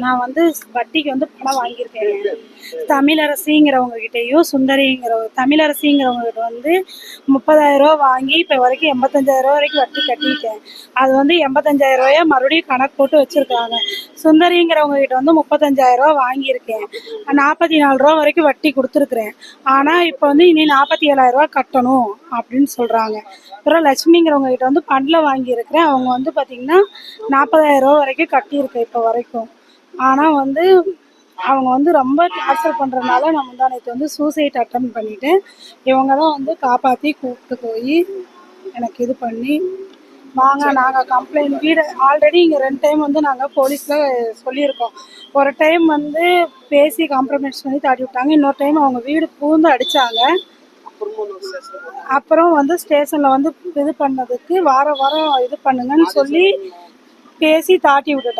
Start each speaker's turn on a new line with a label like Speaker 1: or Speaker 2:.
Speaker 1: நான் வந்து வட்டிக்கு வந்து பணம் வாங்கியிருக்கேன். தமிழரசிங்கிறவங்க கிட்டேயும் தமிழரசிங்கிறவங்க கிட்ட வந்து 30,000 வாங்கி இப்போ வரைக்கும் 85,000 வரைக்கும் வட்டி கட்டிட்டேன். அது வந்து 85,000 மறுபடியும் கணக்கு போட்டு வச்சுருக்காங்க. சுந்தரிங்கிறவங்க கிட்ட வந்து 35,000 வாங்கியிருக்கேன். 44 வரைக்கும் வட்டி கொடுத்துருக்குறேன். ஆனால் இப்போ வந்து இனி 47,000 கட்டணும் அப்படின்னு சொல்கிறாங்க. அப்புறம் லட்சுமிங்கிறவங்க கிட்ட வந்து பண்டில் வாங்கியிருக்கிறேன். அவங்க வந்து பார்த்திங்கன்னா 40,000 வரைக்கும் கட்டியிருக்கேன் இப்போ வரைக்கும். ஆனால் வந்து அவங்க வந்து ரொம்ப டார்ச்சர் பண்ணுறதுனால நான் முந்தா நேற்று வந்து சூசைட் அட்டன் பண்ணிவிட்டேன். இவங்க தான் வந்து காப்பாற்றி கூப்பிட்டு போய் எனக்கு இது பண்ணி நாங்கள் கம்ப்ளைண்ட் வீடு ஆல்ரெடி இங்கே 2 டைம் வந்து நாங்கள் போலீஸில் சொல்லியிருக்கோம். ஒரு டைம் வந்து பேசி காம்ப்ரமைஸ் பண்ணி தாட்டி விட்டாங்க. இன்னொரு டைம் அவங்க வீடு பூந்து அடித்தாங்க. அப்புறம் வந்து ஸ்டேஷனில் வந்து இது பண்ணதுக்கு வாரம் இது பண்ணுங்கன்னு சொல்லி பேசி தாட்டி விட்டுட்டாங்க.